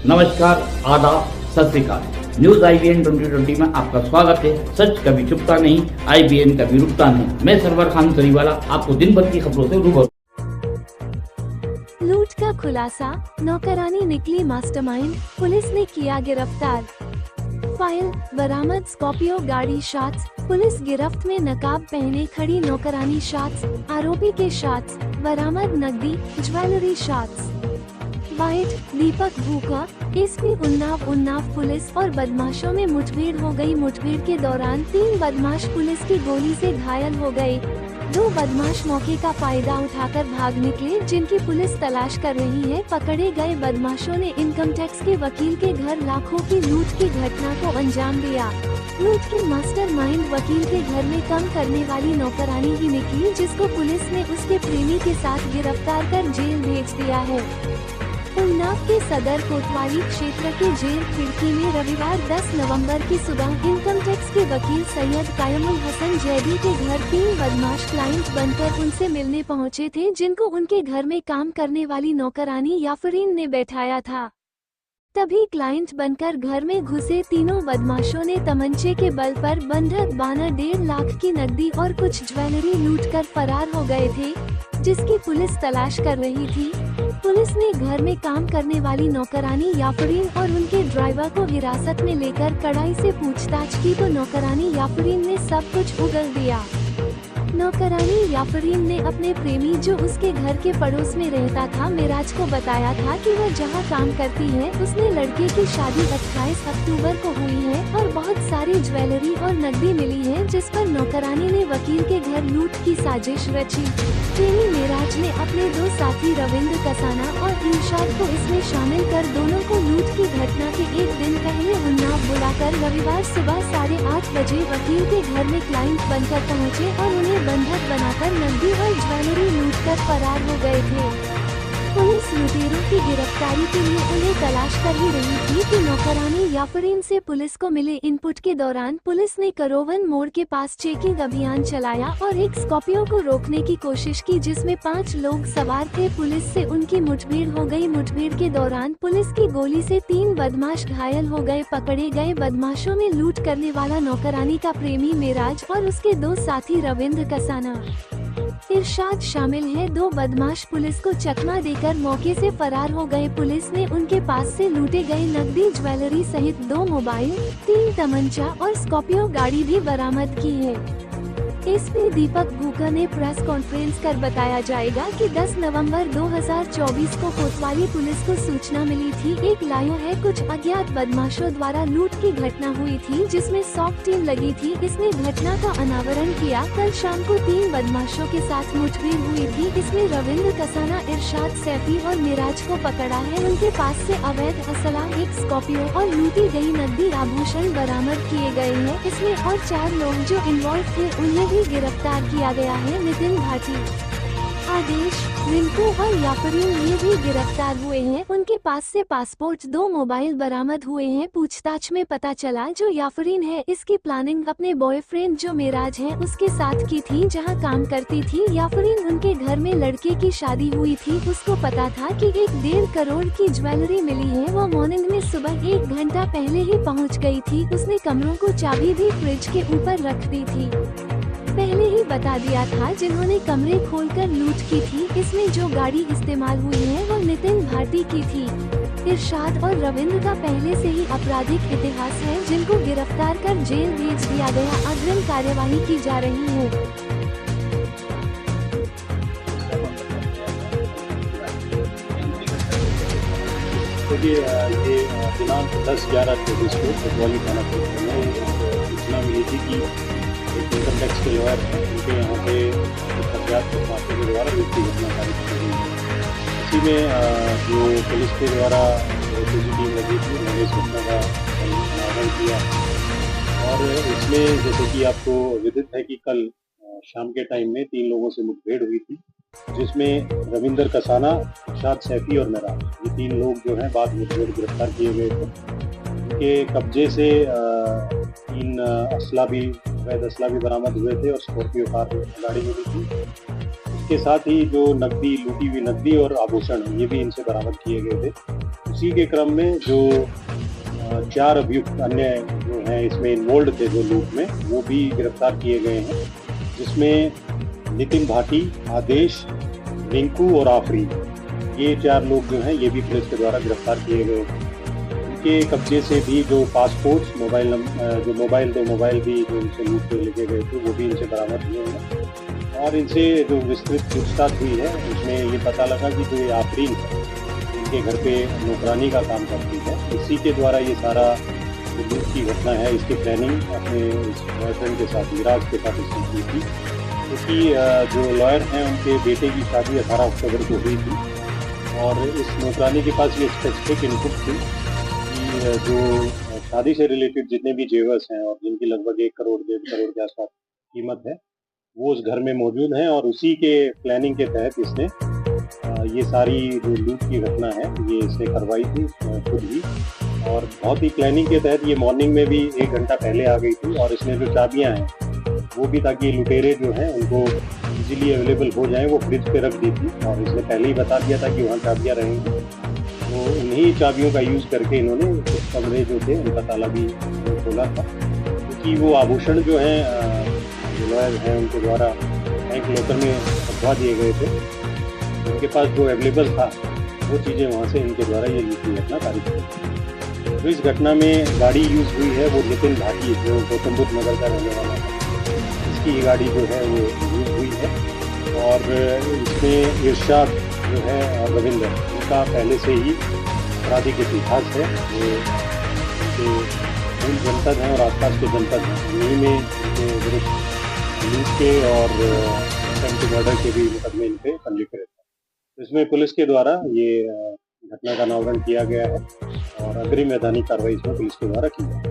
नमस्कार, आदाब, सत श्री अकाल। न्यूज IBN 2020 में आपका स्वागत है। सच कभी छुपता नहीं, IBN कभी रुकता नहीं। मैं सरवर खान सरीवाला आपको दिन भर की खबरों से रूबरू। लूट का खुलासा, नौकरानी निकली मास्टरमाइंड, पुलिस ने किया गिरफ्तार। फाइल बरामद स्कॉर्पियो गाड़ी शॉट्स, पुलिस गिरफ्त में नकाब पहने खड़ी नौकरानी शॉट्स, आरोपी के शॉट्स, बरामद नकदी ज्वेलरी शॉट्स। वाइट दीपक भूखा, SP उन्नाव पुलिस और बदमाशों में मुठभेड़ हो गई। मुठभेड़ के दौरान 3 बदमाश पुलिस की गोली से घायल हो गए। 2 बदमाश मौके का फायदा उठाकर भाग निकले, जिनकी पुलिस तलाश कर रही है। पकड़े गए बदमाशों ने इनकम टैक्स के वकील के घर लाखों की लूट की घटना को अंजाम दिया। लूट के मास्टरमाइंड वकील के घर में काम करने वाली नौकरानी ही निकली, जिसको पुलिस ने उसके प्रेमी के साथ गिरफ्तार कर जेल भेज दिया है। उन्नाव के सदर कोतवाली क्षेत्र के जेल खिड़की में रविवार 10 नवंबर की सुबह इनकम टैक्स के वकील सैयद कायमुल हसन जैदी के घर 3 बदमाश क्लाइंट बनकर उनसे मिलने पहुंचे थे, जिनको उनके घर में काम करने वाली नौकरानी याफरीन ने बैठाया था। तभी क्लाइंट बनकर घर में घुसे तीनों बदमाशों ने तमंचे के बल पर बंधक बाना 1.5 लाख की नकदी और कुछ ज्वेलरी लूटकर फरार हो गए थे, जिसकी पुलिस तलाश कर रही थी। पुलिस ने घर में काम करने वाली नौकरानी याफरीन और उनके ड्राइवर को हिरासत में लेकर कड़ाई से पूछताछ की तो नौकरानी याफरीन ने सब कुछ उगल दिया। नौकरानी याफरीन ने अपने प्रेमी, जो उसके घर के पड़ोस में रहता था, मिराज को बताया था कि वह जहां काम करती है उसने लड़के की शादी 28 अक्टूबर को हुई है और बहुत सारी ज्वेलरी और नकदी मिली है, जिस पर नौकरानी ने वकील के घर लूट की साजिश रची। प्रेमी मिराज ने अपने 2 साथी रविंद्र कसाना और इरशाद को इसमें शामिल कर दोनों को लूट की घटना के एक दिन पहले उन्नाव बुलाकर रविवार सुबह 8:30 बजे वकील के घर में क्लाइंट बनकर पहुंचे और उन्हें बंधक बनाकर नकदी और ज्वेलरी लूटकर फरार हो गए थे। पुलिस लुटेरों की गिरफ्तारी के लिए उन्हें तलाश कर ही रही थी कि नौकरानी याफरीन से पुलिस को मिले इनपुट के दौरान पुलिस ने करोवन मोड़ के पास चेकिंग अभियान चलाया और एक स्कॉर्पियो को रोकने की कोशिश की, जिसमें 5 लोग सवार थे। पुलिस से उनकी मुठभेड़ हो गई। मुठभेड़ के दौरान पुलिस की गोली से 3 बदमाश घायल हो गए। पकड़े गए बदमाशों में लूट करने वाला नौकरानी का प्रेमी मिराज और उसके 2 साथी रविंद्र कसाना, इरशाद शामिल है। 2 बदमाश पुलिस को चकमा देकर मौके से फरार हो गए। पुलिस ने उनके पास से लूटे गए नकदी ज्वेलरी सहित 2 मोबाइल, 3 तमंचा और स्कॉर्पियो गाड़ी भी बरामद की है। SP दीपक भूखा ने प्रेस कॉन्फ्रेंस कर बताया जाएगा कि 10 नवंबर 2024 को कोतवाली पुलिस को सूचना मिली थी, एक लायो है कुछ अज्ञात बदमाशों द्वारा लूट की घटना हुई थी, जिसमें SWAT टीम लगी थी। इसने घटना का अनावरण किया। कल शाम को 3 बदमाशों के साथ मुठभेड़ हुई थी। इसमें रविंद्र कसाना, इरशाद सैफी और मिराज को पकड़ा है। उनके पास से अवैध असला, एक स्कॉर्पियो और लूटी गई नकदी आभूषण बरामद किए गए हैं। इसमें और 4 लोग जो इन्वॉल्व थे उन्हें भी गिरफ्तार किया गया है। नितिन भाटी, आदेश, रिंकू और याफरीन ये भी गिरफ्तार हुए हैं। उनके पास से पासपोर्ट, 2 मोबाइल बरामद हुए हैं। पूछताछ में पता चला जो याफरीन है इसकी प्लानिंग अपने बॉयफ्रेंड जो मिराज है उसके साथ की थी, जहां काम करती थी। याफरीन उनके घर में लड़के की शादी हुई थी। उसको पता था कि 1.5 करोड़ की ज्वेलरी मिली है। वो मॉर्निंग में सुबह 1 घंटा पहले ही पहुंच गई थी। उसने कमरों को चाबी भी फ्रिज के ऊपर रख दी थी। पहले ही बता दिया था जिन्होंने कमरे खोलकर लूट की थी। इसमें जो गाड़ी इस्तेमाल हुई है वो नितिन भाटी की थी। इरशाद और रविंद्र का पहले से ही आपराधिक इतिहास है, जिनको गिरफ्तार कर जेल भेज दिया गया। अग्रिम कार्यवाही की जा रही है। ये दिनांक 10/11/24 को कोतवाली थाना क्षेत्र में सूचना मिली थी कि एक इनकम टैक्स के लॉयर उनके यहाँ पे अज्ञात बदमाशों के द्वारा लूट की घटना साबित की गई। इसी में जो पुलिस के द्वारा टीम लगी थी, उन्होंने इस घटना का अनावरण किया। और इसमें जैसे कि आपको विदित है कि कल शाम के टाइम में 3 लोगों से मुठभेड़ हुई थी, जिसमें रविंद्र कसाना, इरशाद सैफी और मिराज, ये 3 लोग जो हैं बाद मुठभेड़ गिरफ्तार किए गए थे। उनके कब्जे से 3 अवैध असला भी बरामद हुए थे और स्कॉर्पियो कार गाड़ी मिली थी। इसके साथ ही जो नकदी, लूटी हुई नकदी और आभूषण, ये भी इनसे बरामद किए गए थे। उसी के क्रम में जो 4 अभियुक्त अन्य जो हैं इसमें इन्वॉल्व थे जो लूट में, वो भी गिरफ्तार किए गए हैं, जिसमें नितिन भाटी, आदेश, रिंकू और आफरीन, ये 4 लोग जो हैं ये भी पुलिस के द्वारा गिरफ्तार किए गए हैं। इनके कब्जे से भी जो पासपोर्ट, दो मोबाइल भी जो इनसे लूट के लेके गए थे वो भी इनसे बरामद हुए हैं। और इनसे जो विस्तृत पूछताछ हुई है उसमें ये पता लगा कि जो ये आफरीन है इनके घर पे नौकरानी का काम करती है, इसी के द्वारा ये सारा जो लूट की घटना है इसकी प्लानिंग अपने बॉयफ्रेंड के साथ, विराज के साथ इसने की थी, क्योंकि जो लॉयर हैं उनके बेटे की शादी 18 अक्टूबर को हुई थी और इस नौकरानी के पास ये स्पेसिफिक इनपुट थी कि जो शादी से रिलेटेड जितने भी जेवर्स हैं और जिनकी लगभग 1 करोड़ 1.5 करोड़ के आसपास कीमत है वो उस घर में मौजूद हैं और उसी के प्लानिंग के तहत इसने ये सारी जो लूट की घटना है ये इसने करवाई थी खुद ही। और बहुत ही प्लानिंग के तहत ये मॉर्निंग में भी 1 घंटा पहले आ गई थी और इसने जो चाबियां हैं वो भी ताकि लुटेरे जो हैं उनको इजीली अवेलेबल हो जाएं वो फ्रिज पे रख दी थी और इसने पहले ही बता दिया था कि वहाँ चाबियाँ रहेंगी। तो उन्हीं चाबियों का यूज़ करके इन्होंने कुछ कमरे जो थे उनका ताला भी खोला था, क्योंकि वो आभूषण जो हैं जो लॉयर हैं उनके द्वारा बैंक लॉकर में रखवा दिए गए थे, उनके पास जो अवेलेबल था वो चीज़ें वहाँ से इनके द्वारा ये लूट की घटना तारीफ की। तो इस घटना में गाड़ी यूज़ हुई है वो नितिन भाटी जो गौतम बुद्ध नगर का रहने वाला है, इसकी गाड़ी जो है वो यूज़ हुई है। और इसमें इरशाद जो है और रविंदर, उनका पहले से ही आपराधिक इतिहास है, वो उनके मूल जनपद हैं और आसपास के जनपद हैं, उन्हीं में उनके विरुद्ध लूट के और अटेम्प्ट मर्डर के भी मुकदमे इन पे पंजीकृत हैं। इसमें पुलिस के द्वारा ये घटना का अनावरण किया गया है और अग्रिम वैधानिक कार्रवाई इसमें पुलिस के द्वारा की जाए।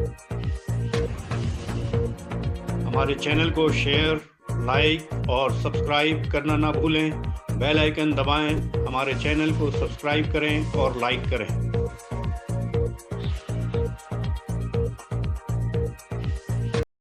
हमारे चैनल को शेयर, लाइक और सब्सक्राइब करना ना भूलें। बेल आइकन दबाएं, हमारे चैनल को सब्सक्राइब करें और लाइक करें।